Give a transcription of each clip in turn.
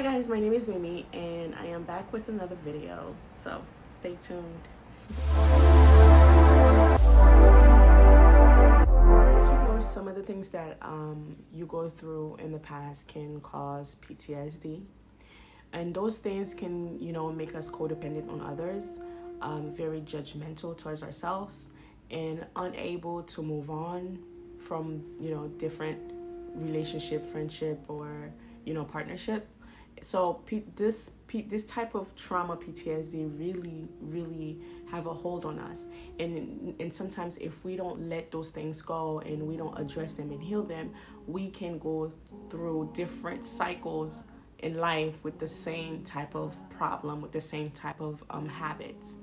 guys, my name is Mimi and I am back with another video, so stay tuned. Did you know some of the things that you go through in the past can cause PTSD? And those things can, make us codependent on others, very judgmental towards ourselves, and unable to move on from, different relationship, friendship, or, partnership. So this type of trauma, PTSD, really have a hold on us. And sometimes if we don't let those things go and we don't address them and heal them, we can go through different cycles in life with the same type of problem, with the same type of habits.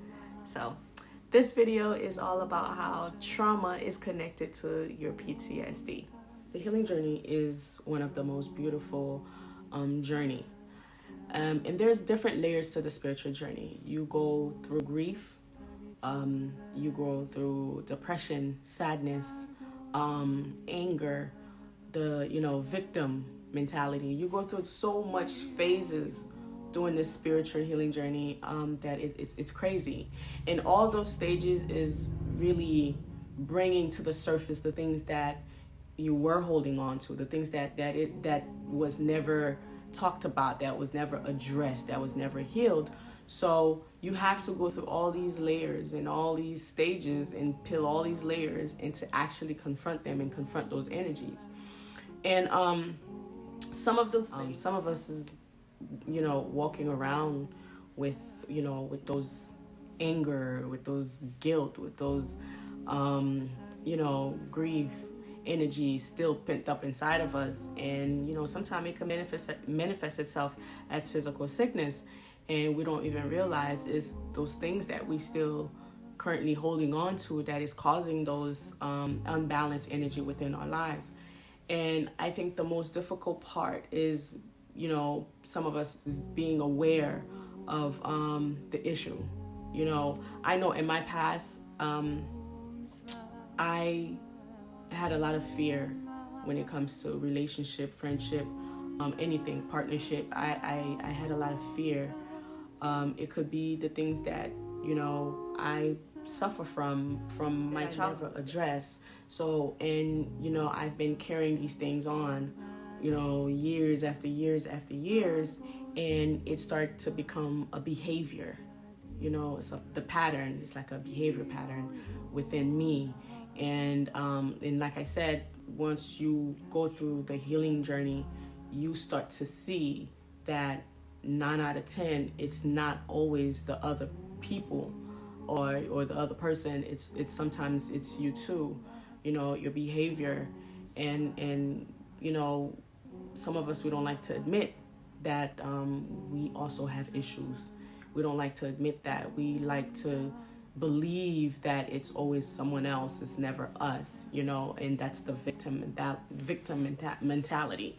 So this video is all about how trauma is connected to your PTSD. The healing journey is one of the most beautiful journey. And there's different layers to the spiritual journey. You go through grief, you go through depression, sadness, anger, the victim mentality. You go through so much phases during this spiritual healing journey that it's crazy. And all those stages is really bringing to the surface the things that you were holding on to, the things that was never talked about, that was never addressed, that was never healed. So you have to go through all these layers and all these stages and peel all these layers and to actually confront them and confront those energies. And some of those things, some of us is walking around with with those anger, with those guilt, with those grief energy still pent up inside of us. And sometimes it can manifest itself as physical sickness, and we don't even realize is those things that we still currently holding on to that is causing those unbalanced energy within our lives. And I think the most difficult part is some of us is being aware of the issue. I know in my past I had a lot of fear when it comes to relationship, friendship, anything, partnership. I had a lot of fear. It could be the things that I suffer from my childhood address. So, and I've been carrying these things on years after years after years, and it started to become a behavior. It's the pattern. It's like a behavior pattern within me. And like I said, once you go through the healing journey, you start to see that 9 out of 10, it's not always the other people or the other person. It's sometimes it's you too, your behavior. And some of us, we don't like to admit that we also have issues. We don't like to admit that. We like to believe that it's always someone else, it's never us, and that's the victim mentality.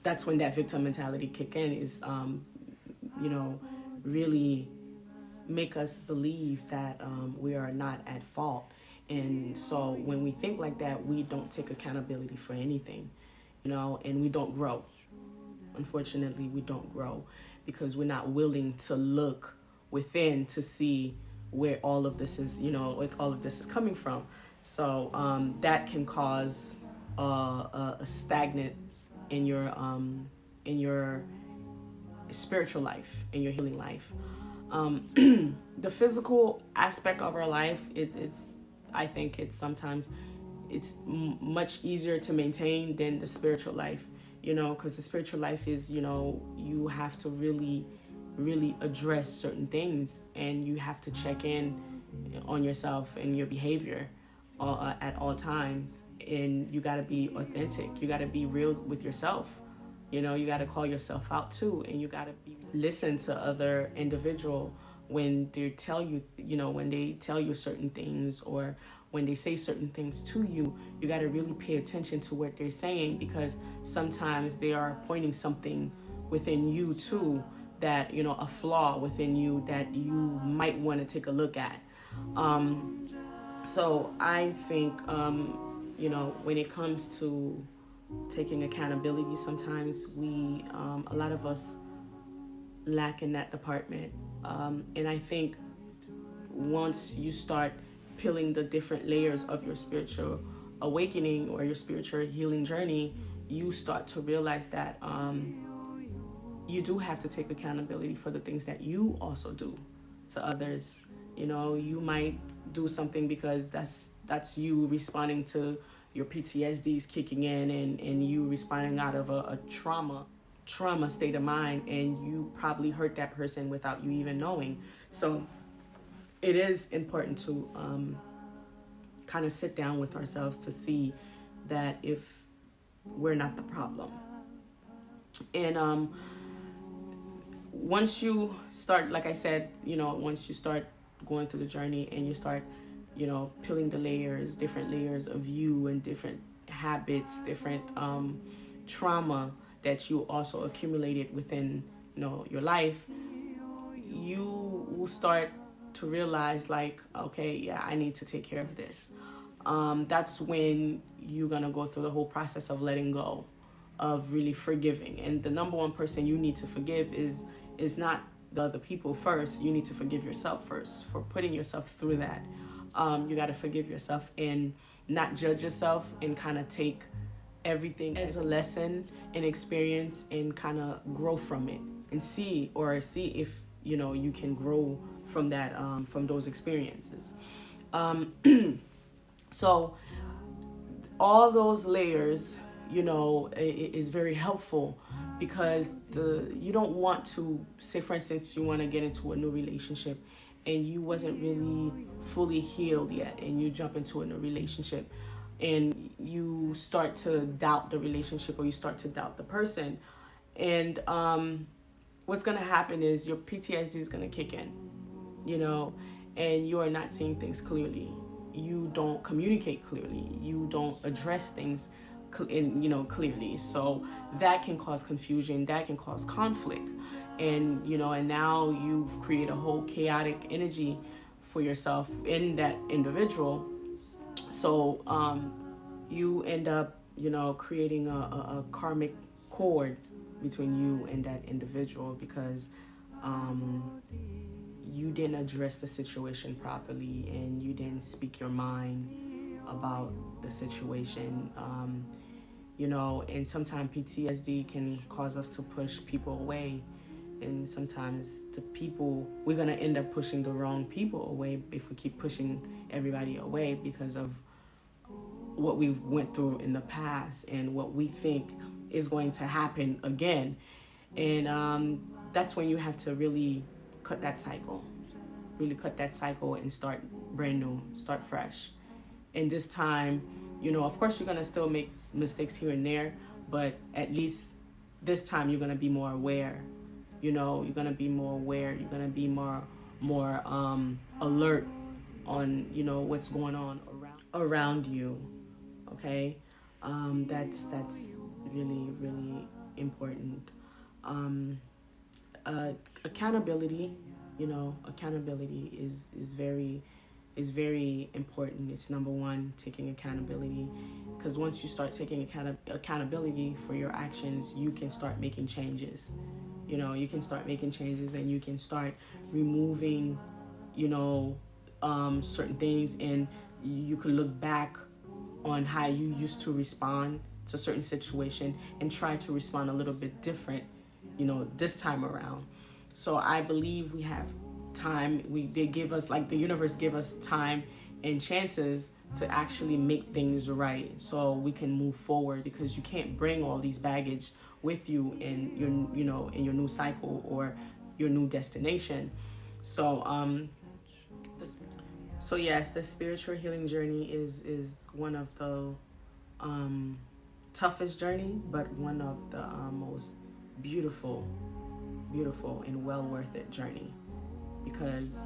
That's when that victim mentality kick in, is really make us believe that we are not at fault. And so when we think like that, we don't take accountability for anything, and we don't grow. Unfortunately, we don't grow because we're not willing to look within to see where all of this is, where all of this is coming from. So that can cause a stagnant in your spiritual life, in your healing life. The physical aspect of our life, I think it's sometimes much easier to maintain than the spiritual life, because the spiritual life is, you have to really address certain things, and you have to check in on yourself and your behavior at all times. And you got to be authentic. You got to be real with yourself. You got to call yourself out too, and you got to listen to other individual when they tell you, when they tell you certain things, or when they say certain things to you. You got to really pay attention to what they're saying, because sometimes they are pointing something within you too, that a flaw within you that you might want to take a look at. So I think when it comes to taking accountability. Sometimes a lot of us lack in that department. And I think once you start peeling the different layers of your spiritual awakening or your spiritual healing journey, you start to realize that you do have to take accountability for the things that you also do to others. You might do something because that's you responding to your PTSDs kicking in, and you responding out of a trauma state of mind, and you probably hurt that person without you even knowing. So it is important to kind of sit down with ourselves to see that if we're not the problem. And once you start, like I said, once you start going through the journey and you start, peeling the layers, different layers of you and different habits, different trauma that you also accumulated within, your life, you will start to realize like, okay, yeah, I need to take care of this. That's when you're going to go through the whole process of letting go, of really forgiving. And the number one person you need to forgive is not the other people first. You need to forgive yourself first for putting yourself through that. You got to forgive yourself and not judge yourself, and kind of take everything as a lesson and experience and kind of grow from it and see if, you can grow from that, from those experiences. So all those layers, is very helpful, because you don't want to say, for instance, you want to get into a new relationship and you wasn't really fully healed yet, and you jump into a new relationship and you start to doubt the relationship, or you start to doubt the person. And what's going to happen is your PTSD is going to kick in, and you are not seeing things clearly. You don't communicate clearly. You don't address things clearly. So that can cause confusion, that can cause conflict. And, and now you've created a whole chaotic energy for yourself in that individual. So you end up, creating a karmic cord between you and that individual, because you didn't address the situation properly, and you didn't speak your mind about the situation. And sometimes PTSD can cause us to push people away. And sometimes we're going to end up pushing the wrong people away if we keep pushing everybody away, because of what we've went through in the past and what we think is going to happen again. And that's when you have to really cut that cycle and start brand new, start fresh. And this time, of course you're going to still make mistakes here and there, but at least this time you're going to be more aware. You're going to be more aware. You're going to be more alert on, what's going on around you. Okay. That's really, really important. Accountability, accountability is very important. It's number one, taking accountability, because once you start taking accountability for your actions, you can start making changes. You can start making changes, and you can start removing, certain things, and you can look back on how you used to respond to certain situation and try to respond a little bit different, this time around. So I believe we have time. They give us, like the universe give us time and chances to actually make things right, so we can move forward, because you can't bring all these baggage with you in your new cycle or your new destination. So yes, the spiritual healing journey is one of the toughest journey, but one of the most beautiful and well worth it journey, because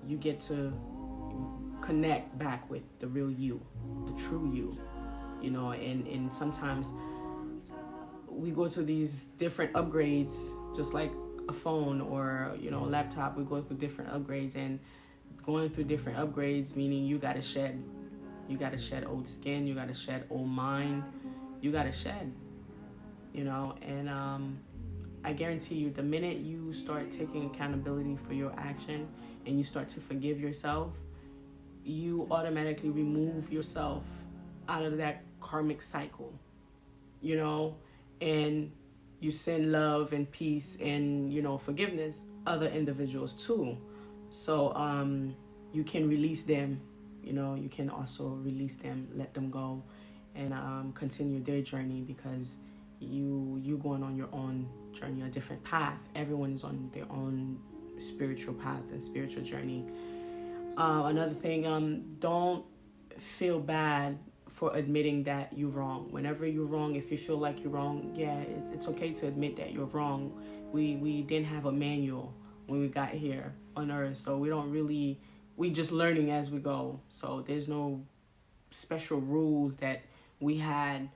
you get to connect back with the real you, the true you, and sometimes we go to these different upgrades, just like a phone or a laptop. We go through different upgrades, and going through different upgrades meaning you got to shed old skin, you got to shed old mind, you got to shed, you know. And I guarantee you, the minute you start taking accountability for your action and you start to forgive yourself, you automatically remove yourself out of that karmic cycle, you know, and you send love and peace and, you know, forgiveness other individuals too. So you can release them, you know, you can also release them, let them go, and continue their journey, because you going on your own journey, a different path. Everyone is on their own spiritual path and spiritual journey. Another thing, don't feel bad for admitting that you're wrong. Whenever you're wrong, if you feel like you're wrong, yeah, it's okay to admit that you're wrong. We didn't have a manual when we got here on earth, so we just learning as we go. So there's no special rules that we had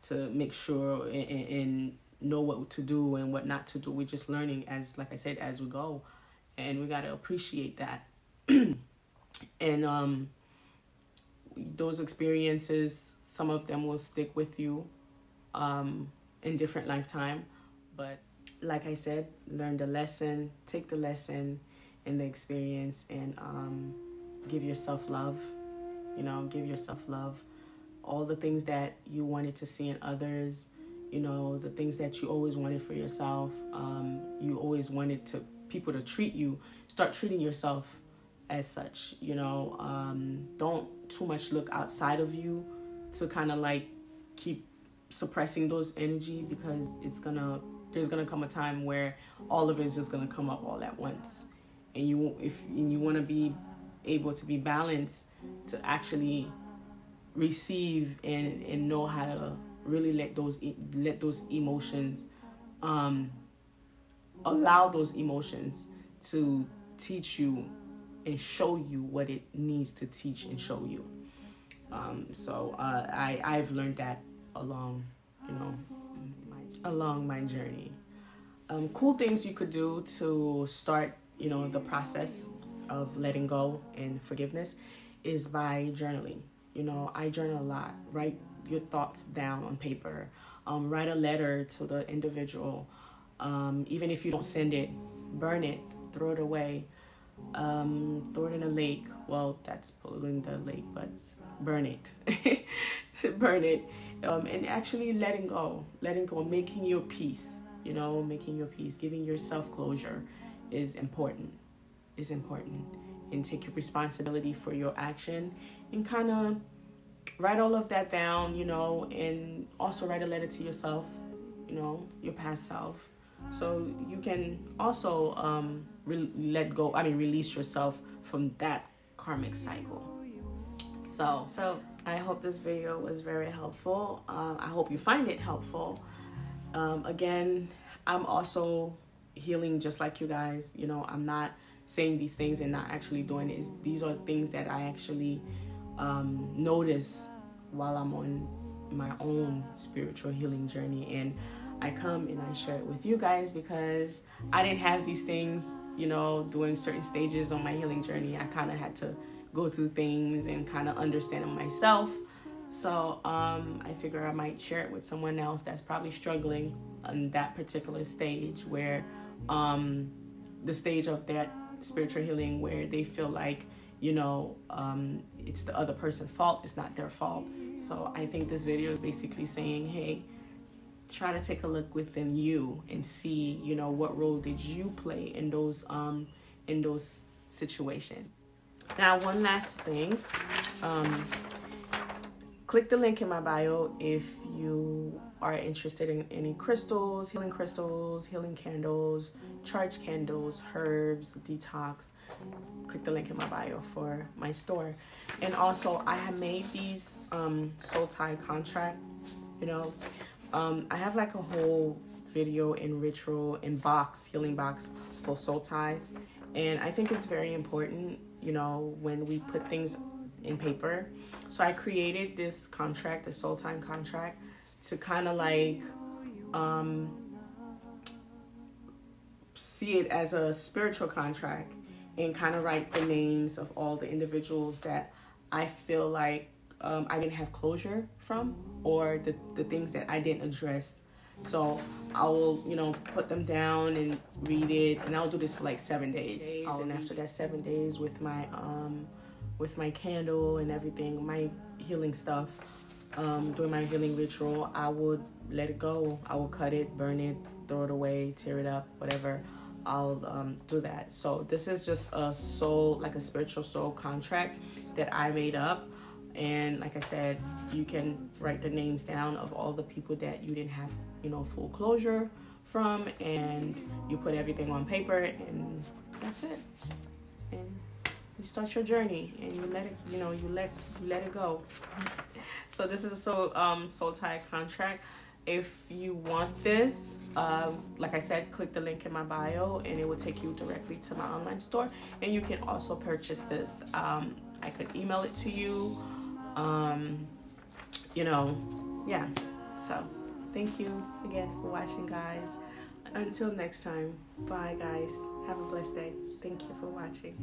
to make sure and know what to do and what not to do. We're just learning, as like I said, as we go, and we got to appreciate that. And those experiences, some of them will stick with you in different lifetime, but like I said, learn the lesson, take the lesson and the experience, and give yourself love. You know, give yourself love. All the things that you wanted to see in others, you know, the things that you always wanted for yourself, you always wanted people to treat you, start treating yourself as such, you know. Don't too much look outside of you to kind of like keep suppressing those energy, because there's gonna come a time where all of it's just gonna come up all at once, and you want to be able to be balanced, to actually receive and know how to really let those emotions, allow those emotions to teach you and show you what it needs to teach and show you. So I've learned that along my journey. Cool things you could do to start, you know, the process of letting go and forgiveness is by journaling. You know, I journal a lot. Write your thoughts down on paper. Write a letter to the individual. Even if you don't send it, burn it, throw it away, throw it in a lake. Well, that's polluting the lake, but burn it. Burn it. And actually letting go, making your peace, you know, making your peace, giving yourself closure is important. And take your responsibility for your action, and kind of write all of that down, you know, and also write a letter to yourself, you know, your past self, so you can also release yourself from that karmic cycle. So I hope this video was very helpful. I hope you find it helpful. Again, I'm also healing just like you guys. You know, I'm not saying these things and not actually doing it. These are things that I actually notice while I'm on my own spiritual healing journey, and I come and I share it with you guys because I didn't have these things, you know, during certain stages on my healing journey. I kind of had to go through things and kind of understand it myself. So I figure I might share it with someone else that's probably struggling on that particular stage, where the stage of that spiritual healing where they feel like, you know, it's the other person's fault, it's not their fault. So I think this video is basically saying, hey, try to take a look within you and see, you know, what role did you play in those situations. Now, one last thing, click the link in my bio if you are interested in any crystals, healing candles, charge candles, herbs, detox. Click the link in my bio for my store. And also, I have made these soul tie contract, you know. I have like a whole video and ritual and healing box for soul ties. And I think it's very important, you know, when we put things in paper. So I created this contract, the soul tie contract, to kind of like see it as a spiritual contract, and kind of write the names of all the individuals that I feel like I didn't have closure from, or the things that I didn't address. So I will, put them down and read it, and I'll do this for like 7 days. And after that 7 days, with my candle and everything, my healing stuff, doing my healing ritual, I would let it go. I will cut it, burn it, throw it away, tear it up, whatever. I'll do that. So this is just a soul, like a spiritual soul contract that I made up. And like I said, you can write the names down of all the people that you didn't have, full closure from, and you put everything on paper, and that's it. And you start your journey, and you let it, you let it go. So this is a soul tie contract. If you want this, like I said, click the link in my bio, and it will take you directly to my online store. And you can also purchase this. I could email it to you. Yeah. So thank you again for watching, guys. Until next time, bye, guys. Have a blessed day. Thank you for watching.